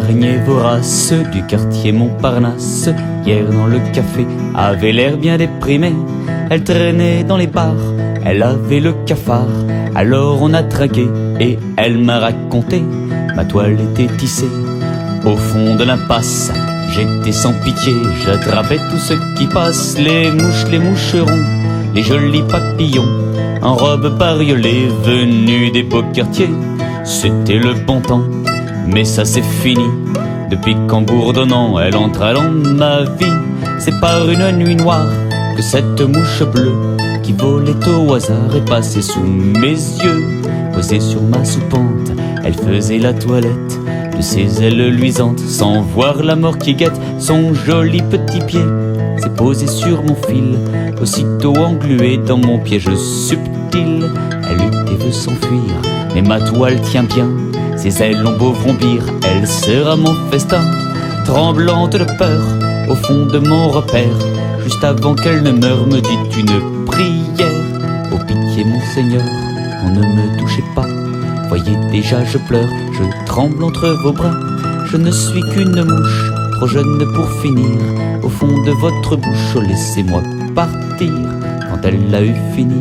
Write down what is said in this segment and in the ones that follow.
L'araignée vorace du quartier Montparnasse, hier dans le café, avait l'air bien déprimée. Elle traînait dans les bars, elle avait le cafard. Alors on a trinqué et elle m'a raconté. Ma toile était tissée au fond de l'impasse. J'étais sans pitié, j'attrapais tout ce qui passe. Les mouches, les moucherons, les jolis papillons en robe bariolée venus des beaux quartiers. C'était le bon temps, mais ça c'est fini. Depuis qu'en bourdonnant elle entra dans ma vie. C'est par une nuit noire que cette mouche bleue qui volait au hasard est passée sous mes yeux. Posée sur ma soupente, elle faisait la toilette de ses ailes luisantes, sans voir la mort qui guette. Son joli petit pied s'est posé sur mon fil, aussitôt englué dans mon piège subtil. Elle lutte et veut s'enfuir, mais ma toile tient bien. Ses ailes ont beau vrombir, elle sera mon festin. Tremblante de peur, au fond de mon repère, juste avant qu'elle ne meure, me dit une prière. Oh pitié mon Seigneur, on ne me touchez pas. Voyez déjà je pleure, je tremble entre vos bras. Je ne suis qu'une mouche, trop jeune pour finir au fond de votre bouche. Oh laissez-moi partir. Quand elle l'a eu fini,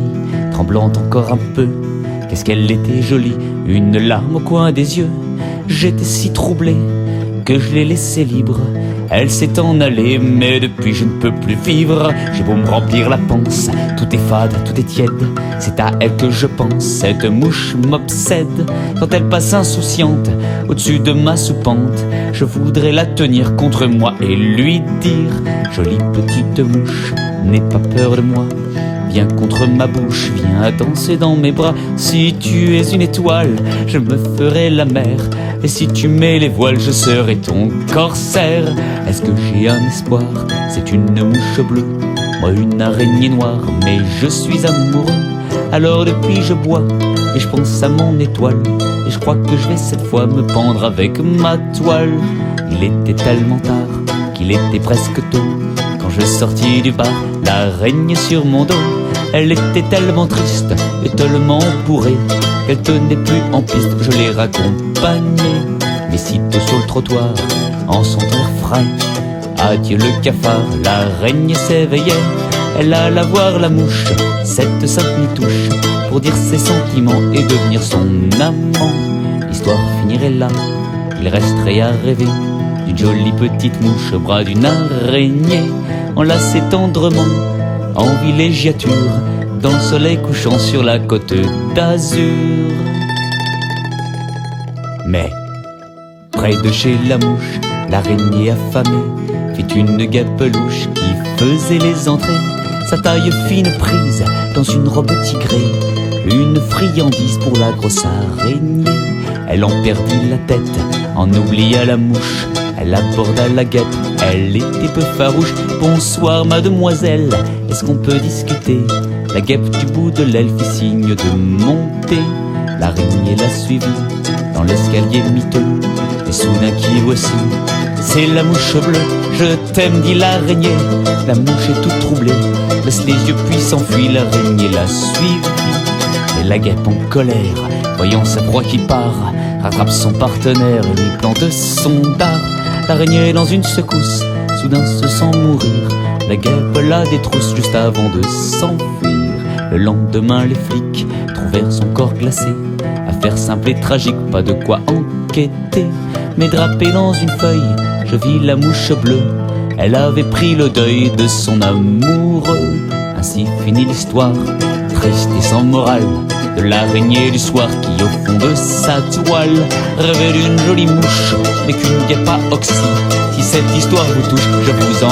tremblante encore un peu, qu'est-ce qu'elle était jolie, une larme au coin des yeux. J'étais si troublé que je l'ai laissée libre. Elle s'est en allée, mais depuis je ne peux plus vivre. J'ai beau me remplir la panse, tout est fade, tout est tiède. C'est à elle que je pense, cette mouche m'obsède. Quand elle passe insouciante au-dessus de ma soupente, je voudrais la tenir contre moi et lui dire: jolie petite mouche, n'aie pas peur de moi. Viens contre ma bouche, viens danser dans mes bras. Si tu es une étoile, je me ferai la mer. Et si tu mets les voiles, je serai ton corsaire. Est-ce que j'ai un espoir? C'est une mouche bleue, moi une araignée noire, mais je suis amoureux. Alors depuis je bois et je pense à mon étoile, et je crois que je vais cette fois me pendre avec ma toile. Il était tellement tard qu'il était presque tôt quand je sortis du bar, l'araignée sur mon dos. Elle était tellement triste et tellement bourrée qu'elle tenait plus en piste, je l'ai raccompagnée. Mais sitôt sur le trottoir, en son refrain, adieu le cafard, l'araignée s'éveillait. Elle alla voir la mouche, cette sainte nitouche, pour dire ses sentiments et devenir son amant. L'histoire finirait là, il resterait à rêver d'une jolie petite mouche au bras d'une araignée, enlacée tendrement en villégiature, dans le soleil couchant sur la côte d'Azur. Mais près de chez la mouche, l'araignée affamée fit une guêpe louche qui faisait les entrées. Sa taille fine prise dans une robe tigrée, une friandise pour la grosse araignée. Elle en perdit la tête, en oublia la mouche. Elle aborda la guêpe, elle était peu farouche. Bonsoir mademoiselle, est-ce qu'on peut discuter? La guêpe du bout de l'aile fit signe de monter. L'araignée la suivit dans l'escalier miteux, et soudain qui voici, c'est la mouche bleue. Je t'aime, dit l'araignée. La mouche est toute troublée, baisse les yeux puis s'enfuit. L'araignée la suivit, et la guêpe en colère, voyant sa proie qui part, rattrape son partenaire et lui plante son dard. L'araignée dans une secousse, soudain se sent mourir. La guêpe la détrousse juste avant de s'enfuir. Le lendemain les flics trouvèrent son corps glacé. Affaire simple et tragique, pas de quoi enquêter. Mais drapé dans une feuille, je vis la mouche bleue. Elle avait pris le deuil de son amoureux. Ainsi finit l'histoire, triste et sans morale, de l'araignée du soir qui au fond de sa toile rêvait d'une jolie mouche, mais qu'une guêpe à oxy. Si cette histoire vous touche, je vous en